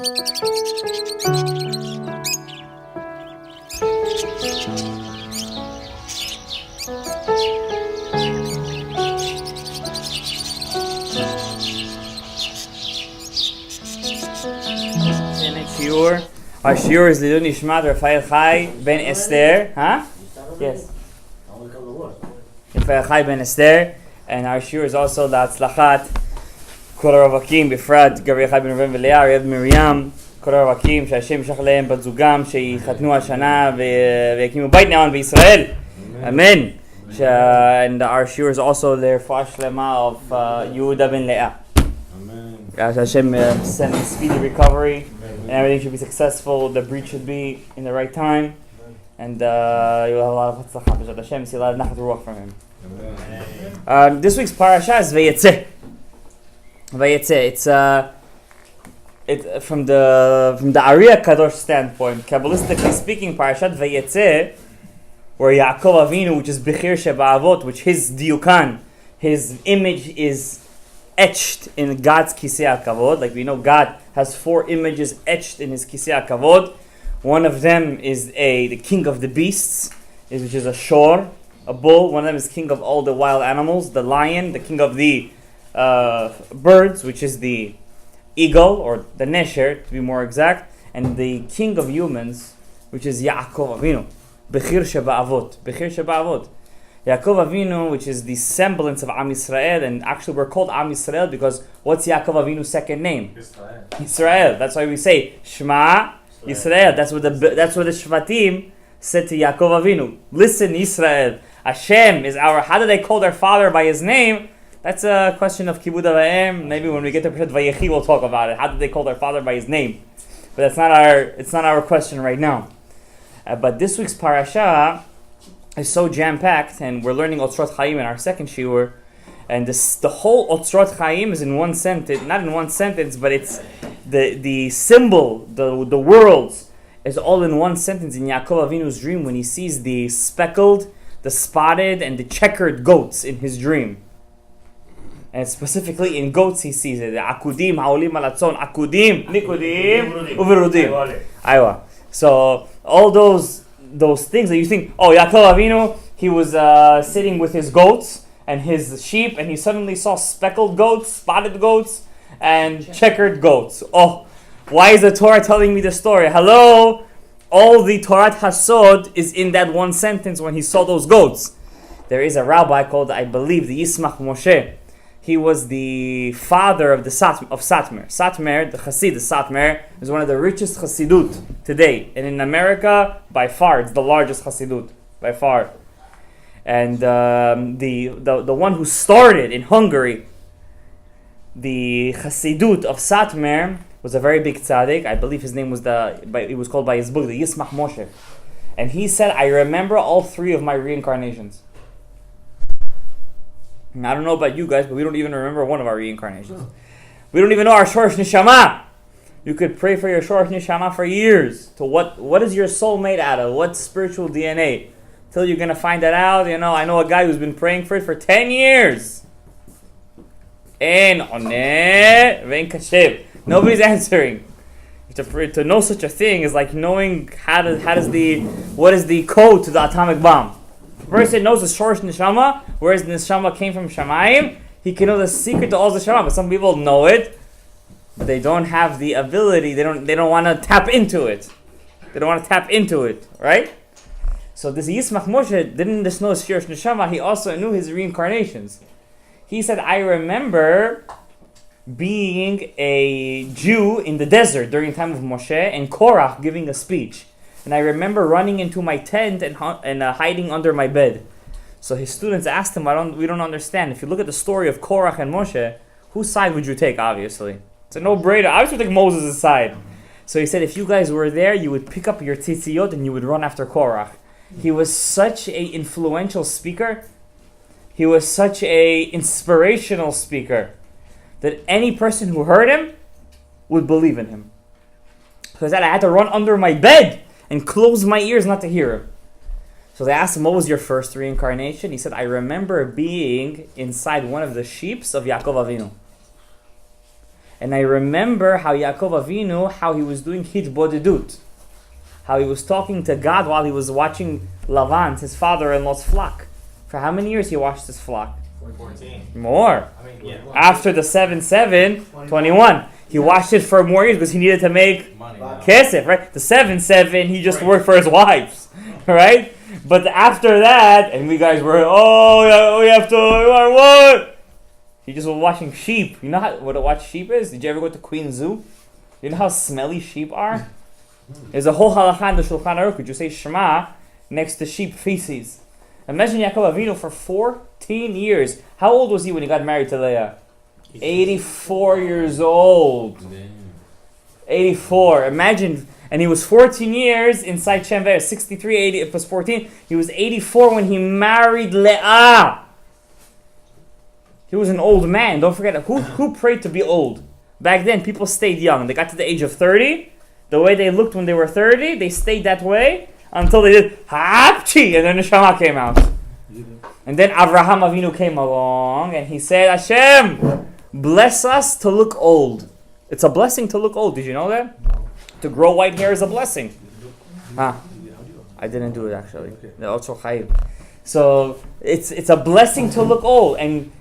Our shiur is Lidun Nishmat Rafael Chai ben Esther. Huh? Yes. Rafael Chai ben Esther. And our shiur is also the Atzlachat Kol HaRavakim Befrat Gabriel Chai ben Reuven V'Leah Reb Miriam Kol HaRavakim שהשם ישלח להם בת זוגם שיחתנו השנה ויקימו בית נאמן בישראל. Amen. And our shiur is also their Refuah Shlema of Yehuda ben Leah. As Hashem send a speedy recovery, and everything should be successful. The breach should be in the right time, and you'll have a lot of hatzlacha. Hashem, see a lot of nachat ruach from him. This week's parasha is Vayetze. Vayetze. It's from the Ariya Kadosh standpoint, kabbalistically speaking, parashat Vayetze, where Yaakov Avinu, which is Bechir Sheba'avot, which his diukan, his image is etched in God's Kisei HaKavod. Like we know, God has 4 images etched in his Kisei HaKavod. One of them is the king of the beasts, which is a shor, a bull. One of them is king of all the wild animals, the lion. The king of the birds, which is the eagle, or the nesher, to be more exact. And the king of humans, which is Yaakov Avinu. Bechir Sheba'avot. Bechir Sheba'avot. Yaakov Avinu, which is the semblance of Am Yisrael, and actually we're called Am Yisrael because what's Yaakov Avinu's second name? Yisrael. That's why we say Shema Yisrael. That's what the Shvatim said to Yaakov Avinu. Listen, Yisrael. Hashem is our. How do they call their father by his name? That's a question of Kibud Avayim. Maybe when we get to Parashat Vayechi, we'll talk about it. How did they call their father by his name? But that's not our. It's not our question right now. But this week's parasha is so jam-packed, and we're learning Otzrot Chaim in our second shiur, and the whole Otzrot Chaim is in one sentence, not in one sentence, but it's the symbol, the worlds, is all in one sentence in Yaakov Avinu's dream when he sees the speckled, the spotted, and the checkered goats in his dream. And specifically in goats he sees it. Akudim, ha'olim alatzon, akudim, nikudim, uverudim. Aywa. So all those things that you think, oh, Yaakov Avinu, he was sitting with his goats and his sheep, and he suddenly saw speckled goats, spotted goats, and checkered goats. Oh, why is the Torah telling me the story? Hello? All the Torah Hasod is in that one sentence when he saw those goats. There is a rabbi called, I believe, the Yismach Moshe. He was the father of Satmar. Satmar, the Chassid, the Satmar, is one of the richest Chassidut today. And in America, by far, it's the largest Chassidut, by far. And the one who started in Hungary, the Chassidut of Satmar, was a very big tzaddik. I believe his name was he was called by his book, the Yismach Moshe. And he said, I remember all 3 of my reincarnations. I don't know about you guys, but we don't even remember one of our reincarnations. We don't even know our Shorosh Neshama. You could pray for your Shorosh Neshama for years. To what is your soul made out of? What spiritual DNA? Till you're going to find that out. You know, I know a guy who's been praying for it for 10 years. Nobody's answering. To know such a thing is like knowing what is the code to the atomic bomb. If a person knows the Shorosh Neshama, whereas the Neshama came from Shamayim, he can know the secret to all the Neshama. But some people know it, but they don't have the ability. They don't want to tap into it. They don't want to tap into it, right? So this Yismach Moshe didn't just know his Shorosh Neshama, he also knew his reincarnations. He said, I remember being a Jew in the desert during the time of Moshe and Korach giving a speech. And I remember running into my tent and hiding under my bed. So his students asked him, we don't understand. If you look at the story of Korach and Moshe, whose side would you take, obviously? It's a no-brainer. I would take Moses' side. So he said, if you guys were there, you would pick up your tzitziyot and you would run after Korach. He was such an influential speaker. He was such an inspirational speaker that any person who heard him would believe in him. So he said, I had to run under my bed and close my ears not to hear him. So they asked him, what was your first reincarnation? He said, I remember being inside one of the sheeps of Yaakov Avinu. And I remember how Yaakov Avinu, how he was doing hitbodedut. How he was talking to God while he was watching Lavan, his father-in-law's flock. For how many years he watched his flock? 14. More. Yeah. After the 7-7, 21. He watched it for more years because he needed to make Money. kesef, right? The 7-7, he just worked for his wives, right? But after that, and we guys were, we have to, what? He just was watching sheep. You know what a watch sheep is? Did you ever go to Queen Zoo? You know how smelly sheep are? There's a whole halakha in the Shulchan Aruch. Could you say Shema next to sheep feces? Imagine Yaakov Avinu for 14 years. How old was he when he got married to Leah? 84 years old. 84. Imagine. And he was 14 years inside Shem 63, 80, it was 14. He was 84 when he married Leah. He was an old man. Don't forget, who prayed to be old? Back then, people stayed young. They got to the age of 30. The way they looked when they were 30, they stayed that way until they did Hapchi, and then the Neshama came out. And then Avraham Avinu came along, and he said, Hashem, bless us to look old. It's a blessing to look old. Did you know that? To grow white hair is a blessing. I didn't do it actually. Also chayim. So it's a blessing to look old. And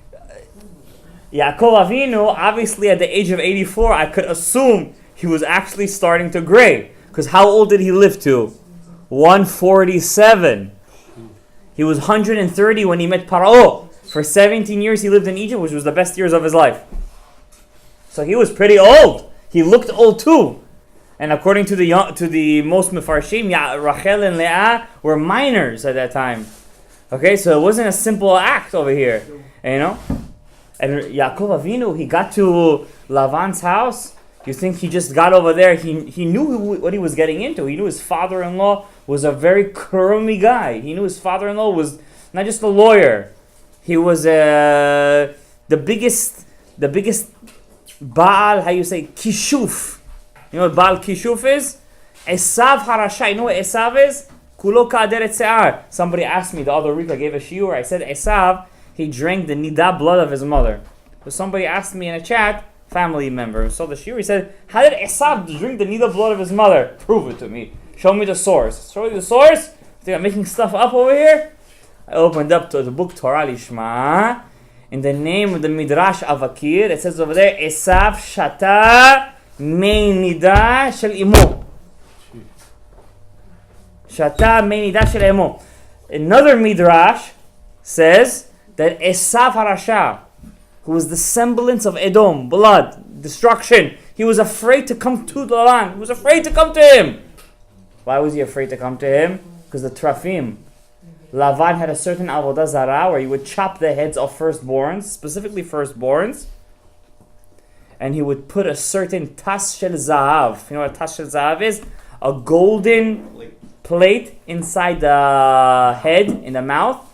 Yaakov Avinu, obviously at the age of 84, I could assume he was actually starting to gray. Because how old did he live to? 147. He was 130 when he met Paro. For 17 years he lived in Egypt, which was the best years of his life. So he was pretty old. He looked old too. And according to the most Mefarshim, Rachel and Leah were minors at that time. Okay, so it wasn't a simple act over here. You know? And Yaakov Avinu, he got to Lavan's house. You think he just got over there? He knew what he was getting into. He knew his father-in-law was a very crummy guy. He knew his father-in-law was not just a lawyer. He was the biggest Baal, how you say, Kishuf. You know what Baal Kishuf is? Esav Harasha. You know what Esav is? Kulo Kaderet Se'ar. Somebody asked me the other week, I gave a shiur. I said Esav, he drank the nida blood of his mother. So somebody asked me in a chat, family member, so the shiur, he said, how did Esav drink the nida blood of his mother? Prove it to me. Show me the source. Show me the source? Think I'm making stuff up over here? I opened up to the book Torah Lishma. In the name of the Midrash Avakir, it says over there, Esav Shata Mei Nida Shel Imo. Shata Mei Nida Shel Imo. Another Midrash says that Esav Harasha, who was the semblance of Edom, blood, destruction, he was afraid to come to the land. He was afraid to come to him. Why was he afraid to come to him? Because the Trafim. Lavan had a certain avodah zarah where he would chop the heads of firstborns, specifically firstborns, and he would put a certain tas shel zahav. You know what a tas shel zahav is? A golden plate inside the head, in the mouth,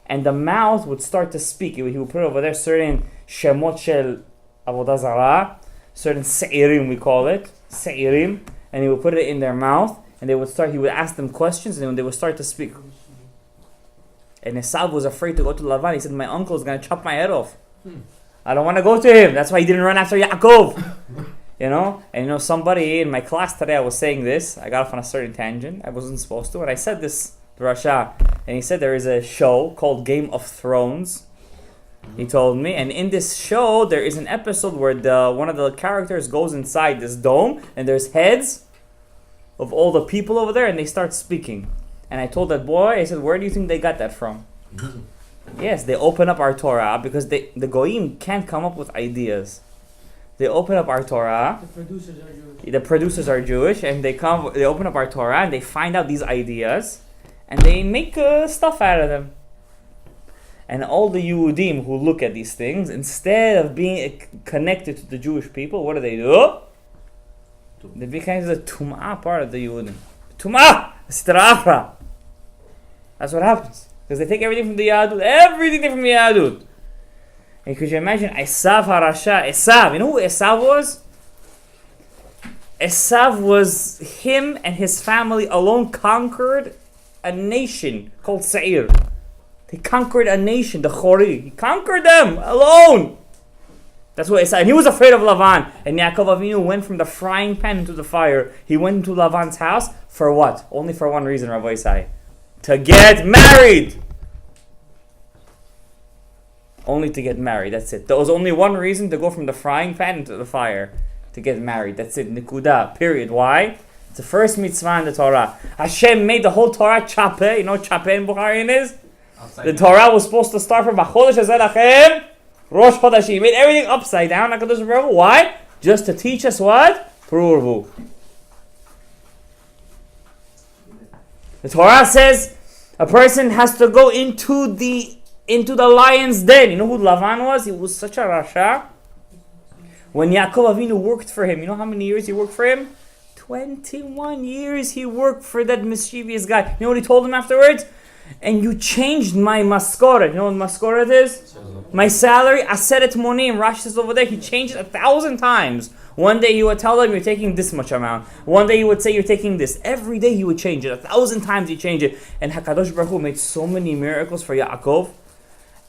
and the mouth would start to speak. He would put over there certain shemot shel avodah zarah, certain se'irim we call it, se'irim, and he would put it in their mouth. And he would ask them questions, and then they would start to speak. And Esav was afraid to go to Lavan. He said, my uncle is going to chop my head off. I don't want to go to him. That's why he didn't run after Yaakov. You know? And somebody in my class today, I was saying this. I got off on a certain tangent. I wasn't supposed to. And I said this to Rasha. And he said there is a show called Game of Thrones. He told me. And in this show, there is an episode where one of the characters goes inside this dome, and there's heads of all the people over there, and they start speaking. And I told that boy, I said, where do you think they got that from? Yes, they open up our Torah, because the Goyim can't come up with ideas. They open up our Torah. The producers are Jewish, and they open up our Torah, and they find out these ideas, and they make stuff out of them. And all the Yehudim who look at these things, instead of being connected to the Jewish people, what do? They became the Tum'ah part of the Yehudim. Tum'ah! Strafra! That's what happens. Because they take everything from the Yahadut. Everything from the Yahadut. And could you imagine Esav Harasha? Esav. You know who Esav was? Esav was him and his family alone conquered a nation called Seir. They conquered a nation, the Chori. He conquered them alone. That's what it said. And he was afraid of Lavan. And Yaakov Avinu went from the frying pan into the fire. He went into Lavan's house for what? Only for one reason, Rabbi Isai. To get married. Only to get married. That's it. There was only one reason to go from the frying pan into the fire. To get married. That's it. Nikuda. Period. Why? It's the first mitzvah in the Torah. Hashem made the whole Torah chapeh. You know what chapeh in Bukharian is? The Torah was supposed to start from Chodesh Hazeh Lachem, Rosh Chodesh. He made everything upside down. Why? Just to teach us what? Pururvu. The Torah says a person has to go into the lion's den. You know who Lavan was? He was such a rasha. When Yaakov Avinu worked for him, you know how many years he worked for him? 21 years he worked for that mischievous guy. You know what he told him afterwards? And you changed my maskoret. You know what maskoret is? My salary. Aseret monim. Rashi says over there, he changed it 1,000 times. One day he would tell them, you're taking this much amount. One day he would say, you're taking this. Every day he would change it. 1,000 times he changed it. And HaKadosh Baruch Hu made so many miracles for Yaakov.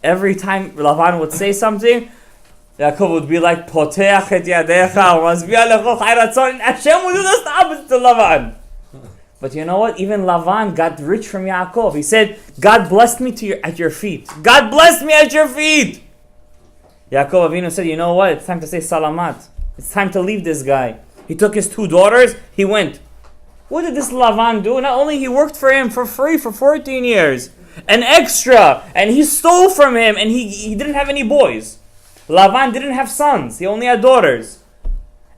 Every time Lavan would say something, Yaakov would be like, Poteach et yadecha, Mazbiya lecho chai ratzon. And Hashem would do the opposite to Lavan. But you know what? Even Lavan got rich from Yaakov. He said, God blessed me at your feet. God blessed me at your feet. Yaakov Avinu said, you know what? It's time to say salamat. It's time to leave this guy. He took his 2 daughters. He went. What did this Lavan do? Not only he worked for him for free for 14 years. An extra. And he stole from him. And he didn't have any boys. Lavan didn't have sons. He only had daughters.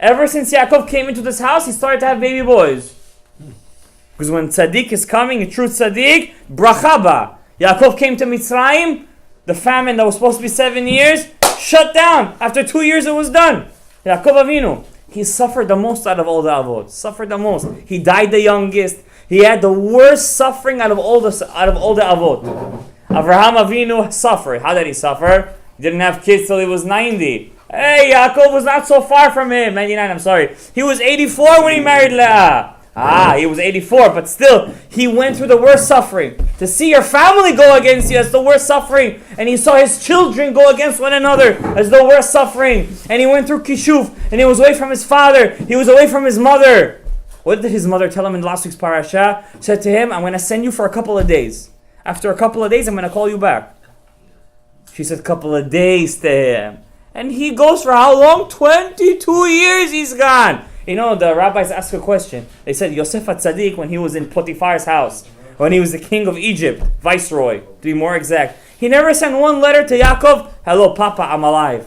Ever since Yaakov came into this house, he started to have baby boys. Because when tzaddik is coming, a true tzaddik, brachaba. Yaakov came to Mitzrayim, the famine that was supposed to be 7 years, shut down. After 2 years it was done. Yaakov Avinu, he suffered the most out of all the avot. Suffered the most. He died the youngest. He had the worst suffering out of all the avot. Avraham Avinu suffered. How did he suffer? He didn't have kids till he was 90. Hey, Yaakov was not so far from him. 99, I'm sorry. He was 84 when he married Leah. He was 84, but still, he went through the worst suffering. To see your family go against you, that's the worst suffering. And he saw his children go against one another, as the worst suffering. And he went through Kishuf, and he was away from his father. He was away from his mother. What did his mother tell him in last week's Parasha? She said to him, I'm going to send you for a couple of days. After a couple of days, I'm going to call you back. She said, couple of days to him. And he goes for how long? 22 years he's gone. You know, the rabbis asked a question. They said, Yosef HaTzadik, when he was in Potiphar's house, when he was the king of Egypt, viceroy, to be more exact, he never sent one letter to Yaakov, hello, Papa, I'm alive.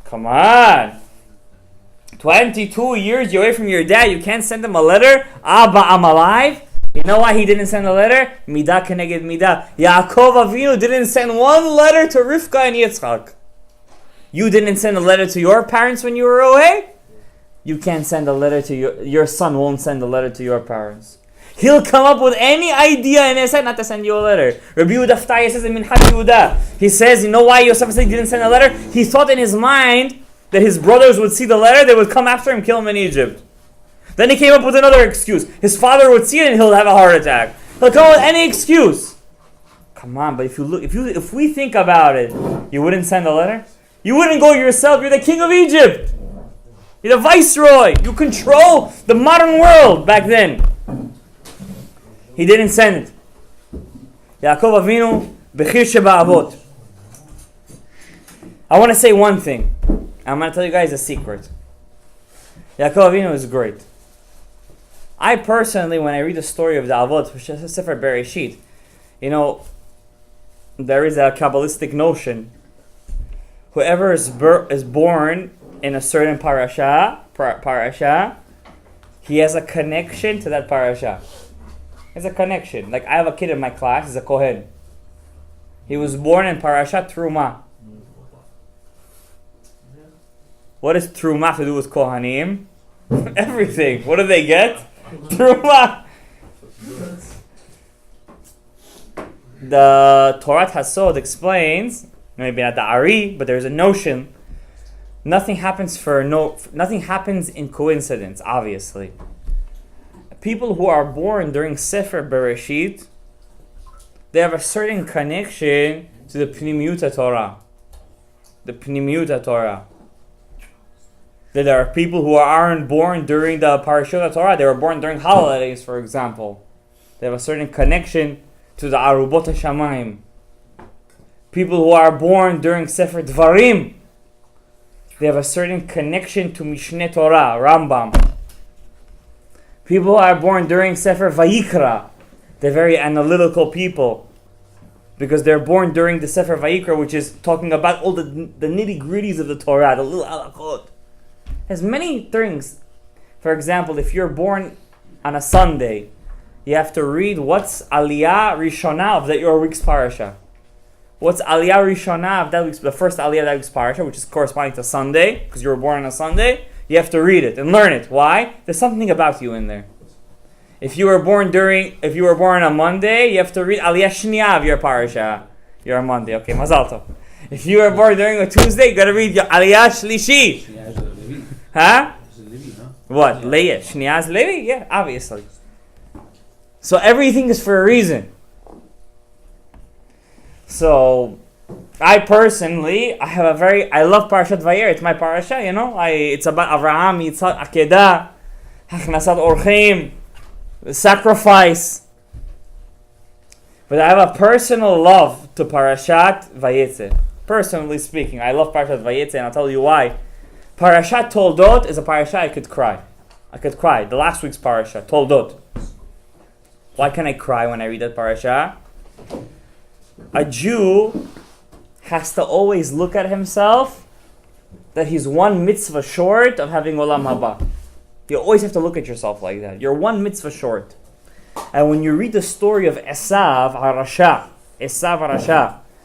Come on. 22 years you're away from your dad, you can't send him a letter? Abba, I'm alive? You know why he didn't send a letter? Midah keneged midah. Yaakov Avinu didn't send one letter to Rivka and Yitzchak. You didn't send a letter to your parents when you were away? You can't send a letter to your son won't send a letter to your parents. He'll come up with any idea in his head not to send you a letter. Rabbi Yehuda Ftaya says in Minchas Yehuda, he says, you know why Yosef didn't send a letter? He thought in his mind that his brothers would see the letter, they would come after him, kill him in Egypt. Then he came up with another excuse. His father would see it and he'll have a heart attack. He'll come up with any excuse. Come on, but if we think about it, you wouldn't send a letter? You wouldn't go yourself. You're the king of Egypt. You're the viceroy. You control the modern world back then. He didn't send it. Yaakov Avinu, Bechir Sheba'avot. I want to say one thing. I'm going to tell you guys a secret. Yaakov Avinu is great. I personally, when I read the story of the Avot, Sefer Bereshit, you know, there is a Kabbalistic notion. Whoever is born in a certain parasha, he has a connection to that parasha. He has a connection. Like I have a kid in my class, he's a Kohen. He was born in Parashat Truma. What does Truma have to do with Kohanim? Everything. What do they get? Truma. The Torah Hasod explains, maybe not the Ari, but there's a notion. Nothing happens in coincidence, obviously. People who are born during Sefer Bereshit, they have a certain connection to the Pnimiut Torah. the Pnimiut Torah. That there are people who aren't born during the Parasha Torah. They were born during holidays, for example. They have a certain connection to the Arubot HaShamayim. People who are born during Sefer Dvarim, they have a certain connection to Mishneh Torah, Rambam. People who are born during Sefer Vayikra, they're very analytical people, because they're born during the Sefer Vayikra, which is talking about all the nitty-gritties of the Torah, the little halachot. There's many things. For example, if you're born on a Sunday, you have to read what's Aliyah Rishonah of your week's Parasha. What's Aliyah Rishonah of that week's, the first Aliyah of that week's Parasha, which is corresponding to Sunday, because you were born on a Sunday. You have to read it and learn it. Why? There's something about you in there. If you were born on a Monday, you have to read Aliyah Shniah of your Parasha. You're on Monday. Okay, Mazal Tov. If you were born during a Tuesday, you got to read your Aliyah Shlishi. Huh? What? Leah. Shniah is Levi? Yeah, obviously. So everything is for a reason. So, I personally, I love Parashat Vayera. It's my Parasha, it's about Avraham, Yitzhak, Akedah, Hachnasat Orchim, the sacrifice. But I have a personal love to Parashat Vayetze. Personally speaking, I love Parashat Vayetze, and I'll tell you why. Parashat Toldot is a Parasha I could cry. The last week's Parasha, Toldot. Why can I cry when I read that Parasha? A Jew has to always look at himself that he's one mitzvah short of having Olam Haba. You always have to look at yourself like that. You're one mitzvah short. And when you read the story of Esav HaRasha,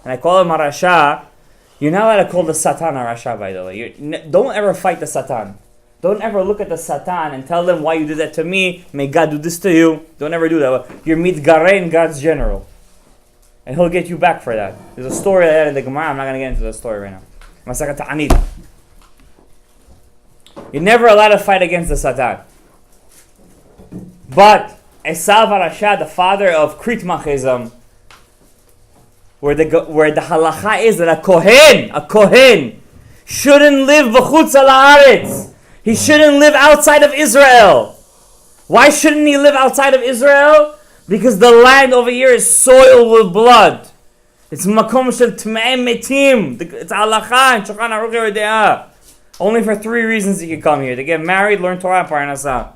and I call him HaRasha, you're not allowed to call the Satan HaRasha, by the way. Don't ever fight the Satan. Don't ever look at the Satan and tell them why you did that to me. May God do this to you. Don't ever do that. You're mitgarei in God's general. And he'll get you back for that. There's a story like that in the Gemara. I'm not going to get into the story right now. Masachat Ta'anit. You're never allowed to fight against the Satan. But Esav HaRasha, the father of Krit Machism, where the halacha is that a kohen shouldn't live b'chutz ha'aretz. He shouldn't live outside of Israel. Why shouldn't he live outside of Israel? Because the land over here is soiled with blood. It's makom shel tmei metim. It's halacha and Shulchan Aruch Yeridea. Only for 3 reasons you can come here: to get married, learn Torah, and Parasha.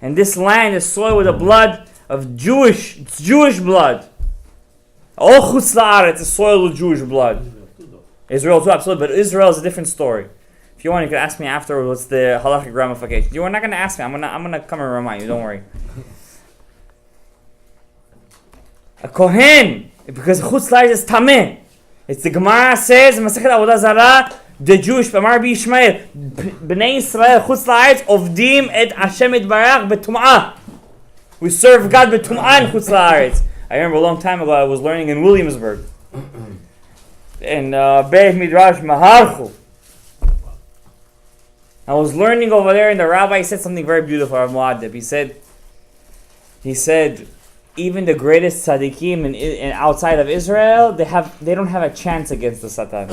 And this land is soiled with the blood of Jewish blood. All chutz la'aretz is soiled with Jewish blood. Israel too, absolutely, but Israel is a different story. If you want, you can ask me afterwards what's the halachic ramification. You are not going to ask me. I'm gonna come and remind you. Don't worry. A kohen, because chutz la'aretz is tameh. It's the Gemara says, Masechet Avodah Zarah, the Jewish, Amar B'Yishmael, Bnei Yisrael chutz la'aretz ovdim et Hashem Yitbarach betum'ah. We serve God betum'ah in chutz la'aretz. I remember a long time ago I was learning in Williamsburg. In Beit Midrash Maharchu. I was learning over there, and the rabbi said something very beautiful. Rav Muad'Dib. He said, even the greatest tzaddikim in outside of Israel, they don't have a chance against the Satan.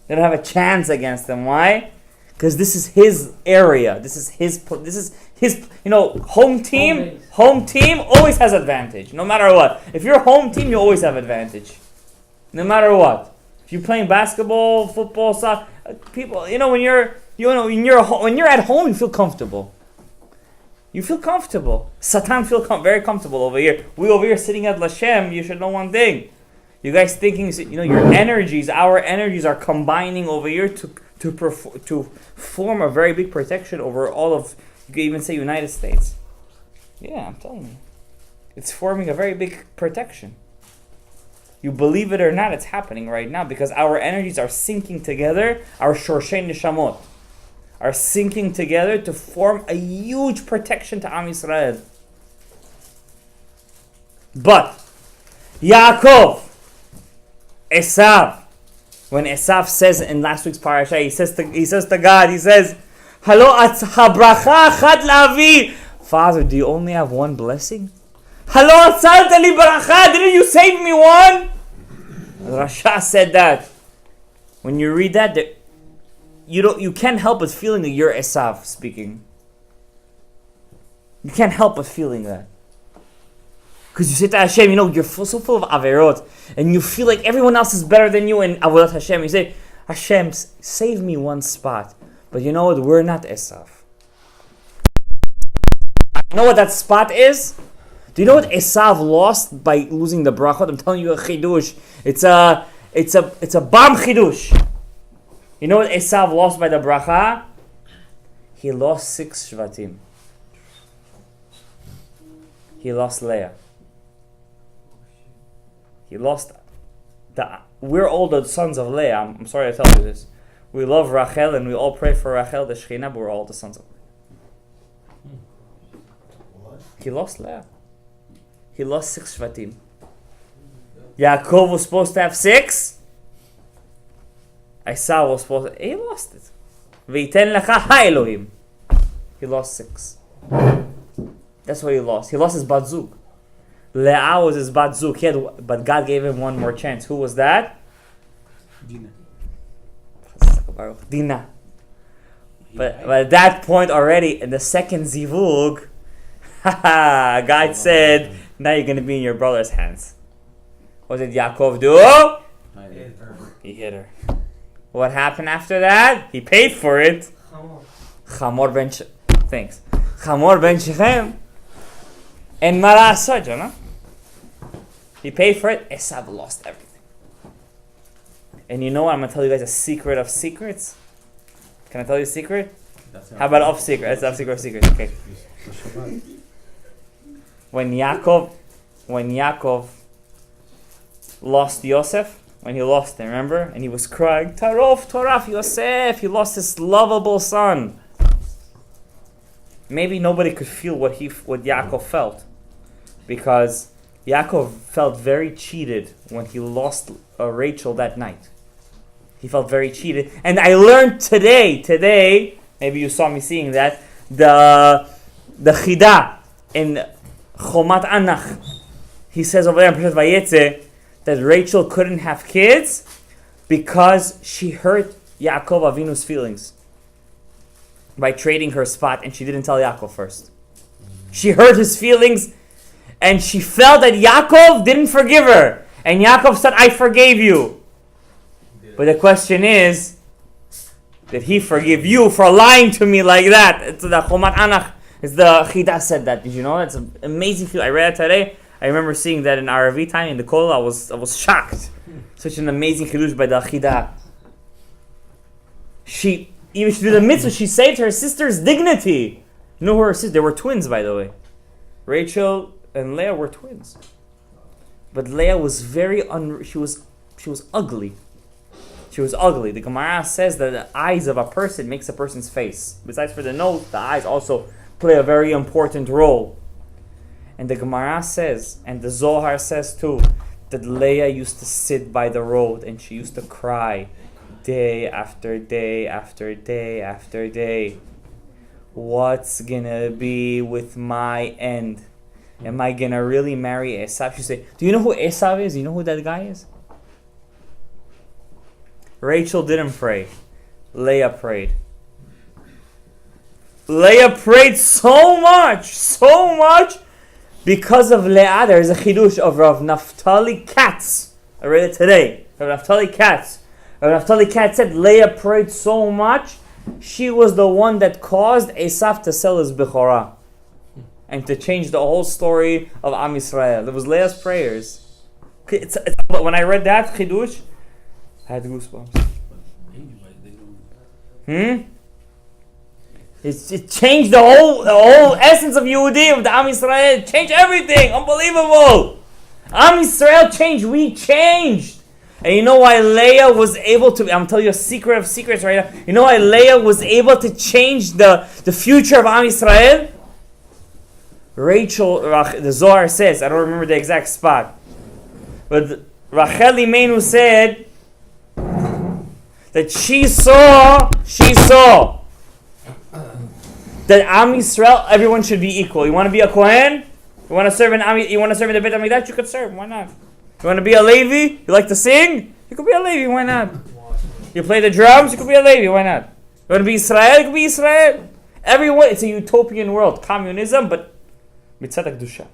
They don't have a chance against them. Why? Because this is his area. This is his. Home team always has advantage, no matter what. If you're home team, you always have advantage, no matter what. If you're playing basketball, football, soccer, people, when you're at home, you feel comfortable. You feel comfortable. Satan feel very comfortable over here. We over here sitting at Lashem, you should know one thing. You guys thinking, our energies are combining over here to form a very big protection over all of, you could even say, United States. Yeah, I'm telling you. It's forming a very big protection. You believe it or not, it's happening right now because our energies are syncing together, our Shorshei Neshamot are syncing together to form a huge protection to Am Yisrael. But Yaakov, Esav, when Esav says in last week's parasha, he says to God, Halo habracha chad la'avi. Father, do you only have one blessing? Halo atzalta li baracha. Didn't you save me one? Rasha said that. When you read that, you can't help but feeling that you're Esav speaking. You can't help but feeling that. Because you say to Hashem, you're so full of averot, and you feel like everyone else is better than you in avodat Hashem. You say, Hashem, save me one spot. But you know what? We're not Esav. You know what that spot is? Do you know what Esav lost by losing the brachot? I'm telling you a chidush. It's a bomb chidush. You know what Esav lost by the bracha? He lost 6 shvatim. He lost Leah. He lost we're all the sons of Leah. I'm sorry to tell you this. We love Rachel and we all pray for Rachel, the Shekhinah, but we're all the sons of Leah. He lost Leah. He lost 6 shvatim. Yaakov was supposed to have 6. Esau was supposed to... He lost it. V'yiten lecha ha-Elohim. He lost 6. That's what he lost. He lost his bat zug. Leah was his bat zug. But God gave him one more chance. Who was that? Dina. But at that point already, in the second zivug, God said, now you're going to be in your brother's hands. What did Yaakov do? He hit her. What happened after that? He paid for it. Chamor ben Thanks. Chamor ben Shechem. And Marasaj, no? He paid for it. Esav lost everything. And you know what? I'm going to tell you guys a secret of secrets. Can I tell you a secret? How about off secret? That's off secret of secrets. Okay. When Yaakov lost Yosef, when he lost him, remember? And he was crying, Tarof, Toraf, Yosef. He lost his lovable son. Maybe nobody could feel what Yaakov felt. Because Yaakov felt very cheated when he lost Rachel that night. He felt very cheated. And I learned today, maybe you saw me seeing that, the Chida in Chomat Anach. He says over there in Parasha Vayetze that Rachel couldn't have kids because she hurt Yaakov Avinu's feelings by trading her spot, and she didn't tell Yaakov first. She hurt his feelings, and she felt that Yaakov didn't forgive her. And Yaakov said, I forgave you. But the question is, did he forgive you for lying to me like that? It's the Chomat Anach. It's the Chida said that. Did you know? It's an amazing feeling. I read it today. I remember seeing that in RV time in the Kol. I was shocked. Such an amazing chidush by the Chida. She did the mitzvah. She saved her sister's dignity. You know who her sisters? They were twins, by the way. Rachel and Leah were twins. But Leah was she was ugly. She was ugly. The Gemara says that the eyes of a person makes a person's face. Besides for the nose, the eyes also play a very important role. And the Gemara says, and the Zohar says too, that Leah used to sit by the road and she used to cry day after day after day after day. What's gonna be with my end? Am I gonna really marry Esav? She say, do you know who Esav is? You know who that guy is? Rachel didn't pray. Leah prayed. Leah prayed so much, because of Leah. There is a chidush of Rav Naftali Katz. I read it today. Rav Naftali Katz. Rav Naftali Katz said Leah prayed so much, she was the one that caused Esav to sell his Bechorah and to change the whole story of Am Yisrael. It was Leah's prayers. When I read that chidush, I had goosebumps. It changed the whole essence of Yehudi, of the Am Yisrael. It changed everything. Unbelievable. Am Yisrael changed. We changed. And you know why Leah was able to... I'm telling you a secret of secrets right now. You know why Leah was able to change the future of Am Yisrael? Rachel, the Zohar says, I don't remember the exact spot, but Rachel Imenu said that she saw that Am Yisrael, everyone should be equal. You want to be a Kohen? You want to serve in the Beit HaMikdash? You could serve. Why not? You want to be a Levi? You like to sing? You could be a Levi, why not? You play the drums? You could be a Levi, why not? You want to be Israel? You could be Israel. Everyone, it's a utopian world. Communism, but mitzvah kedusha.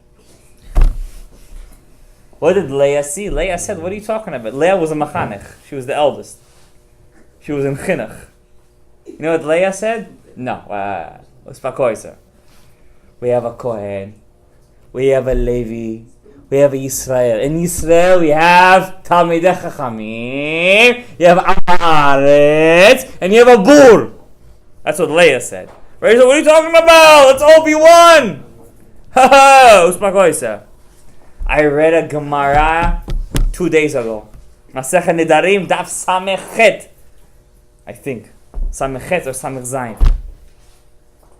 What did Leah see? Leah said, what are you talking about? Leah was a machanech. She was the eldest. She was in chinuch. You know what Leah said? No. We have a Kohen. We have a Levi. We have a Yisrael. In Yisrael, we have Talmidei Chachamim. You have Aretz. And you have a Bur. That's what Leah said. Right? So what are you talking about? Let's all be one. Ha ha. I read a Gemara 2 days ago. Masechet Nedarim, Daf Samech Chet. I think. Samech Chet or Samech Zayin.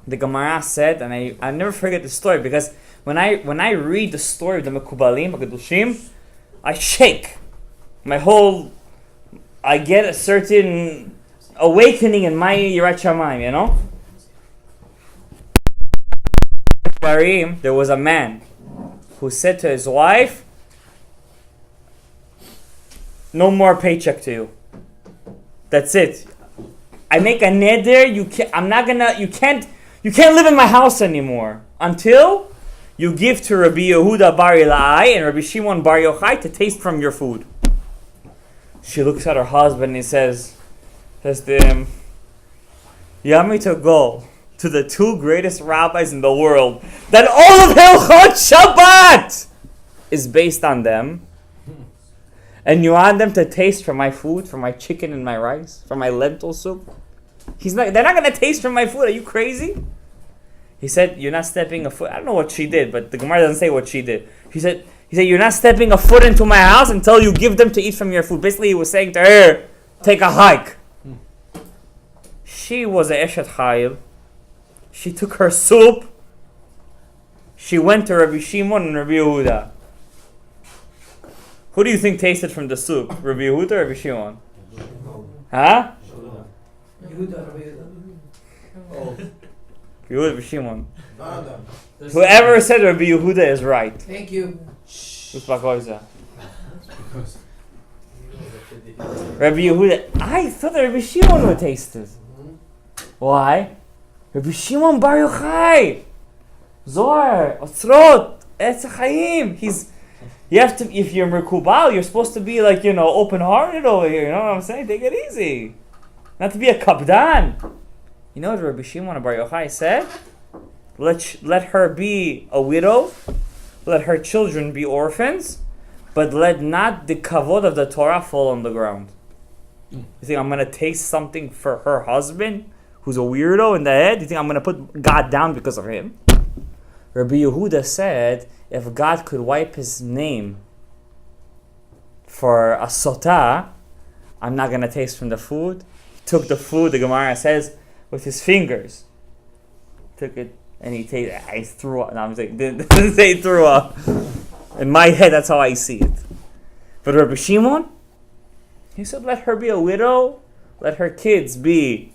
The Gemara said, and I never forget the story, because when I read the story of the Mekubalim, Kedushim, I shake. I get a certain awakening in my Yirat Shamayim, you know? There was a man who said to his wife, no more paycheck to you. That's it. I make a neder, you can't live in my house anymore until you give to Rabbi Yehuda Bar Ilai and Rabbi Shimon Bar Yochai to taste from your food. She looks at her husband and he says to him, you want me to go to the 2 greatest rabbis in the world that all of Hilchot Shabbat is based on them, and you want them to taste from my food, from my chicken and my rice, from my lentil soup? They're not going to taste from my food. Are you crazy? He said, you're not stepping a foot. I don't know what she did, but the Gemara doesn't say what she did. He said, you're not stepping a foot into my house until you give them to eat from your food. Basically, he was saying to her, take a hike. She was a Eshet Chayil. She took her soup. She went to Rabbi Shimon and Rabbi Yehuda. Who do you think tasted from the soup? Rabbi Yehuda or Rabbi Shimon? Huh? Yehuda, Rabbi Shimon. Whoever said Rabbi Yehuda is right. Thank you. Rabbi Yehuda, I thought that Rabbi Shimon would taste it. Why? Rabbi Shimon Bar Yochai, Zohar, Otzrot, Etz Chaim. You have to, if you're Merkubal, you're supposed to be like, open-hearted over here. You know what I'm saying? Take it easy. Not to be a kapdan. You know what Rabbi Shimon Bar Yochai said? Let her be a widow, let her children be orphans, but let not the kavod of the Torah fall on the ground. You think I'm going to taste something for her husband, who's a weirdo in the head? You think I'm going to put God down because of him? Rabbi Yehuda said, if God could wipe his name for a sotah, I'm not going to taste from the food. He took the food, the Gemara says, with his fingers. Took it and he tasted. I threw up. No, I'm saying, didn't say he threw up. In my head, that's how I see it. But Rabbi Shimon, he said, let her be a widow, let her kids be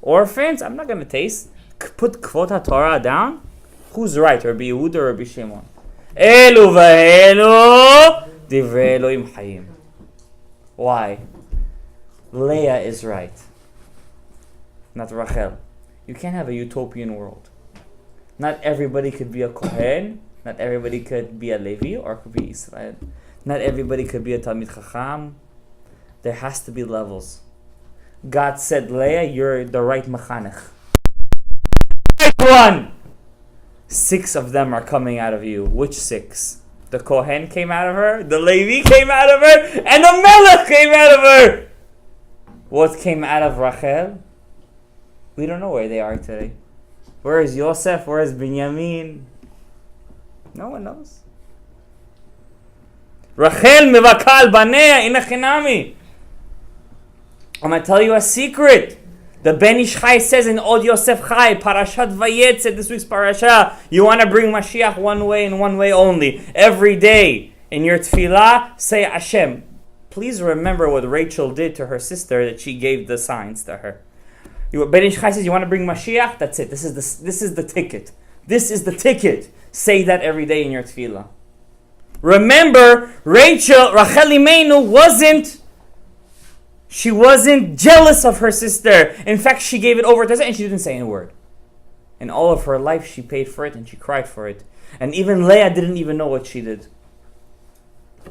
orphans. I'm not going to taste. Put Kvot HaTorah down. Who's right, Rabbi Yehuda or Rabbi Shimon? Elu v'elu divrei Elohim chayim. Why? Leah is right, not Rachel. You can't have a utopian world. Not everybody could be a Kohen. Not everybody could be a Levi or could be Israel. Not everybody could be a Talmid Chacham. There has to be levels. God said, Leah, you're the right machanech. One! 6 of them are coming out of you. Which 6? The Kohen came out of her, the Levi came out of her, and the Melech came out of her! What came out of Rachel? We don't know where they are today. Where is Yosef? Where is Binyamin? No one knows. Rachel mevakal banea inachinami. I'm going to tell you a secret. The Ben Ish Chai says in Od Yosef Chai, Parashat Vayetze, this week's Parasha, you want to bring Mashiach one way and one way only. Every day in your tefillah, say Hashem. Please remember what Rachel did to her sister, that she gave the signs to her. Ben Ish Chai says, you want to bring Mashiach? That's it. This is the ticket. This is the ticket. Say that every day in your tefillah. Remember, Rachel Imeinu wasn't jealous of her sister. In fact, she gave it over to her and she didn't say a word. In all of her life, she paid for it and she cried for it. And even Leah didn't even know what she did.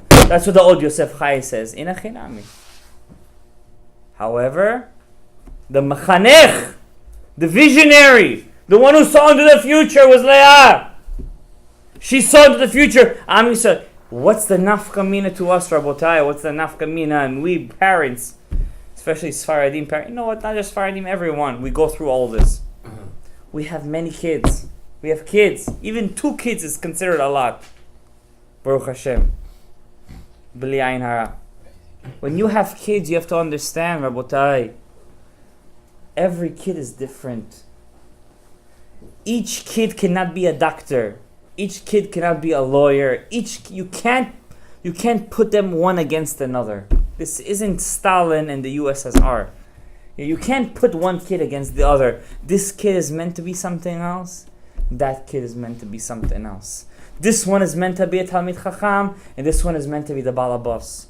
That's what the old Yosef Chai says. Ina chinami. However, the Mechanech, the visionary, the one who saw into the future was Leah. She saw into the future. Ami said, what's the nafkamina to us, Rabotai? What's the nafkamina? And we parents, especially Sfaradim parents, you know what, not just Sfaradim, everyone, we go through all this. We have many kids. We have kids. Even 2 kids is considered a lot. Baruch Hashem. B'li ayin hara. When you have kids, you have to understand, Rabotai, every kid is different. Each kid cannot be a doctor. Each kid cannot be a lawyer. You can't put them one against another. This isn't Stalin and the USSR. You can't put one kid against the other. This kid is meant to be something else. That kid is meant to be something else. This one is meant to be a Talmid Chacham, and this one is meant to be the Balabas.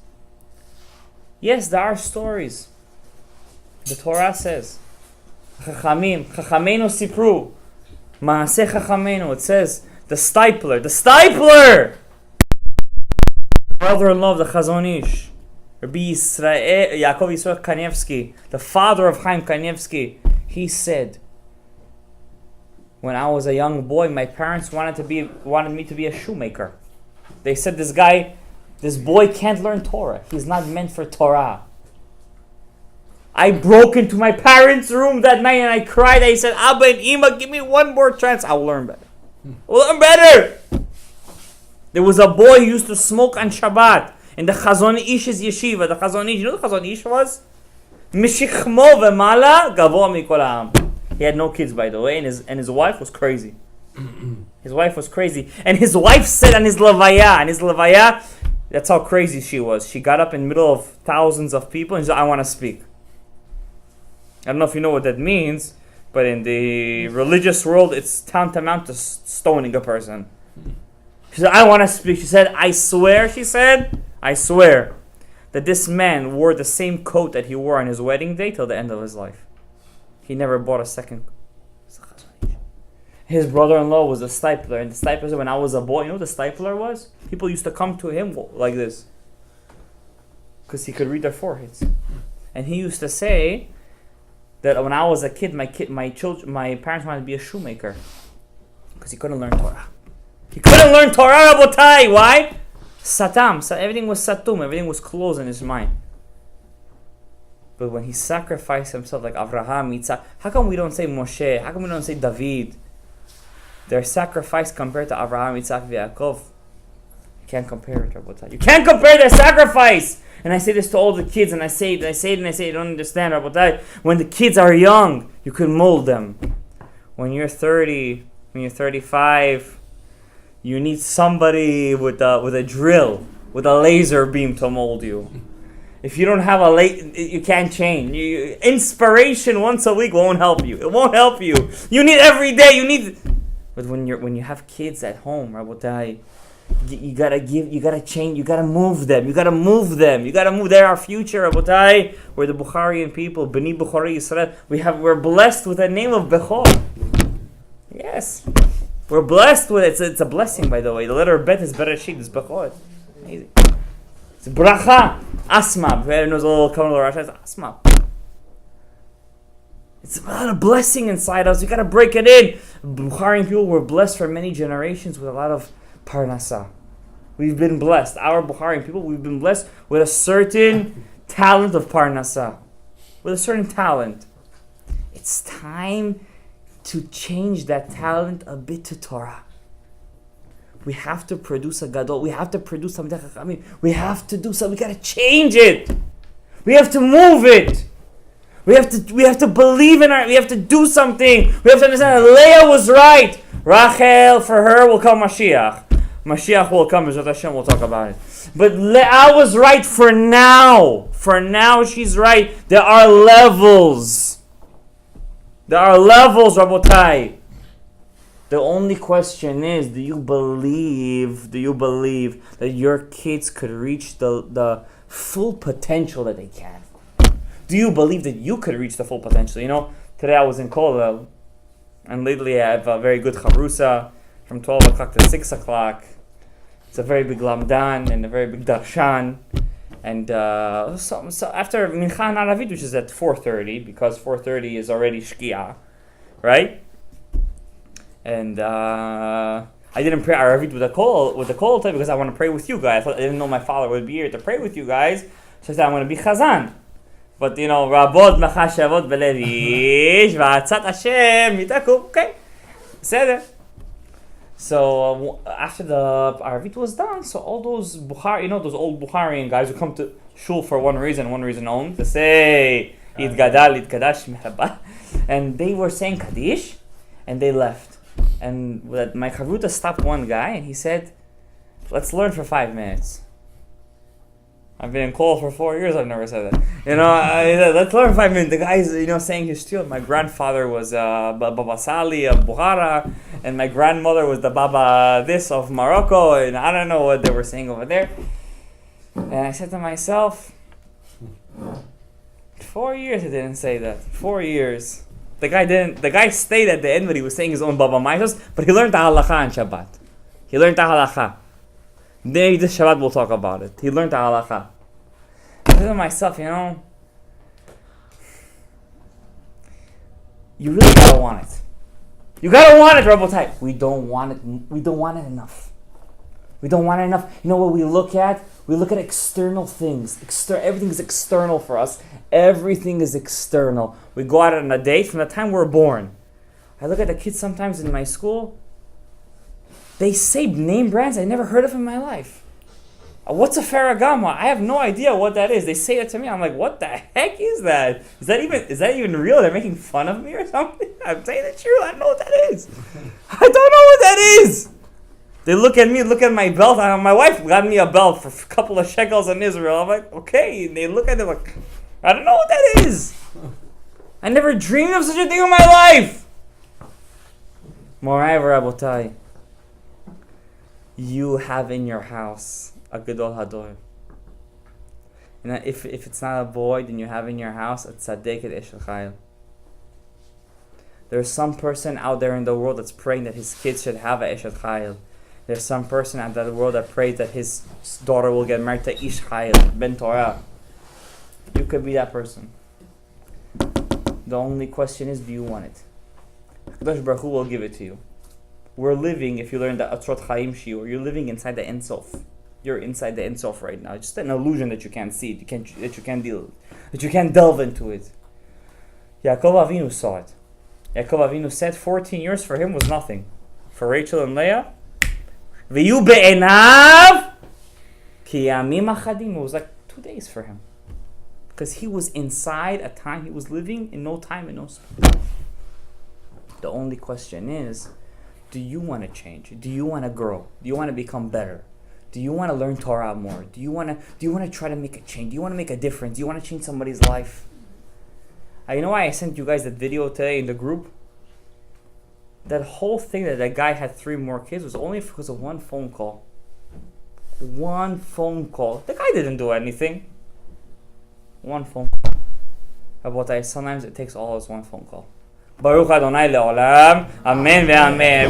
Yes, there are stories. The Torah says, Chachamim, Chachameinu Sipru, Maaseh Chachameinu. It says, the Stipler, brother-in-law of the Chazon Ish, Rabbi Yaakov Yisrael Kanievsky, the father of Chaim Kanievsky, he said, when I was a young boy, my parents wanted me to be a shoemaker. They said, this boy can't learn Torah. He's not meant for Torah. I broke into my parents' room that night and I cried. I said, Abba and Ima, give me one more chance. I'll learn better. I'll learn better. There was a boy who used to smoke on Shabbat in the Chazon Ish's yeshiva. The Chazon Ish, you know what the Chazon Ish was? Mishichmo v'mala gavoa mikol ha'am. He had no kids, by the way, and his wife was crazy. His wife was crazy. And his wife said on his levaya, that's how crazy she was. She got up in the middle of thousands of people and she said, I want to speak. I don't know if you know what that means, but in the religious world, it's tantamount to stoning a person. She said, I want to speak. She said, I swear that this man wore the same coat that he wore on his wedding day till the end of his life. He never bought a second. His brother-in-law was a stipler, and the stipler said, when I was a boy, you know what the stipler was? People used to come to him like this, because he could read their foreheads. And he used to say that when I was a kid, my parents wanted to be a shoemaker, because he couldn't learn Torah. He couldn't learn Torah, Rabotai. Why? Satam. Everything was satum. Everything was closed in his mind. But when he sacrificed himself like Avraham, Yitzhak, how come we don't say Moshe? How come we don't say David? Their sacrifice compared to Avraham, Yitzhak, Yaakov, you can't compare it, Rabotai. You can't compare their sacrifice. And I say this to all the kids, and I say it, you don't understand, Rabotai. When the kids are young, you can mold them. When you're 30, when you're 35, you need somebody with a drill, with a laser beam to mold you. If you don't have you can't change. Inspiration once a week won't help you. It won't help you. You need every day. But when you have kids at home, Rabotai, you gotta change. You gotta move them. They're our future, Rabotai. We're the Bukharian people, B'ni Bukhari Yisrael. We're blessed with the name of Bechor. Yes, we're blessed with it. It's a blessing, by the way. The letter Bet is Bereshit. It's Bechor. Amazing. It's bracha, asma. Whoever knows a little Kabbalah Rasha, it's asma. It's a lot of blessing inside us. You gotta break it in. Bukharian people were blessed for many generations with a lot of parnasa. We've been blessed. Our Bukharian people, we've been blessed with a certain talent of parnasa. With a certain talent. It's time to change that talent a bit to Torah. We have to produce a gadol. We have to produce something. We have to do something. We gotta change it. We have to move it. We have to believe in our. We have to do something. We have to understand that Leah was right. Rachel, for her will come Mashiach. Mashiach will come. B'ezrat Hashem, we'll talk about it. But Leah was right for now. For now, she's right. There are levels. Rabotai. The only question is, do you believe that your kids could reach the full potential that they can? Do you believe that you could reach the full potential? You know, today I was in Kollel, and lately I have a very good chavrusa from 12 o'clock to 6 o'clock. It's a very big lamdan and a very big darshan. And so after Mincha and Aravit, which is at 4:30, because 4:30 is already Shkia, right? And I didn't pray Aravit with the call time because I want to pray with you guys. I didn't know my father would be here to pray with you guys, so I said I'm going to be Chazan. But you know, Rabot Machashavot Belevish Va'atzat Hashem Mitakum. Okay, said it. So after the Aravit was done, so all those Bukhari, those old Bukharian guys who come to shul for one reason only, to say Yitgadal, Yitgadash, Mehabah, and they were saying Kaddish, and they left. And my Chavruta stopped one guy, and he said, "Let's learn for 5 minutes." I've been in Kol for 4 years. I've never said that. He said, "Let's learn 5 minutes." The guy's, saying his shtiel. My grandfather was Baba Sali of Bukhara, and my grandmother was the Baba this of Morocco, and I don't know what they were saying over there. And I said to myself, 4 years he didn't say that. 4 years. The guy didn't. The guy stayed at the end, but he was saying his own Baba Maisos, but he learned the halacha on Shabbat. He learned the halacha. Maybe this Shabbat we'll talk about it. He learned the halacha. I said to myself, you really gotta want it. You gotta want it, Rabotai. We don't want it. We don't want it enough. We don't want it enough. You know what we look at? We look at external things. Everything is external for us. Everything is external. We go out on a date from the time we're born. I look at the kids sometimes in my school. They say name brands I never heard of in my life. What's a Faragama? I have no idea what that is. They say it to me. I'm like, what the heck is that? Is that even real? They're making fun of me or something? I'm saying the truth. I don't know what that is. I don't know what that is. They look at me, look at my belt. My wife got me a belt for a couple of shekels in Israel. I'm like, okay. And they look at it like, I don't know what that is. I never dreamed of such a thing in my life. Morai Rabotai, you have in your house a Gadol Hador. And if it's not a boy, then you have in your house a Tzaddik et Eshel Chayil. There's some person out there in the world that's praying that his kids should have a Eshet Chayil. There's some person out there in the world that prays that his daughter will get married to Ish Chayil, Ben Torah. You could be that person. The only question is, do you want it? HaKadosh Baruch Hu will give it to you. We're living, if you learn the Atrot Chaim Shiur, you're living inside the Ein Sof. You're inside the Ein Sof right now. It's just an illusion that you can't see it, that you can't delve into it. Yaakov Avinu saw it. Yaakov Avinu said 14 years for him was nothing. For Rachel and Leah, V'yu be'enav ki yamim achadim. It was like 2 days for him. Because he was inside a time he was living in no time and no space. The only question is, do you want to change? Do you want to grow? Do you want to become better? Do you want to learn Torah more? Do you want to try to make a change? Do you want to make a difference? Do you want to change somebody's life? You know why I sent you guys that video today in the group? That whole thing that guy had 3 more kids was only because of one phone call. One phone call. The guy didn't do anything. One phone call. Rabotai, sometimes it takes all as one phone call. Baruch Adonai le'olam. Amen ve'amen.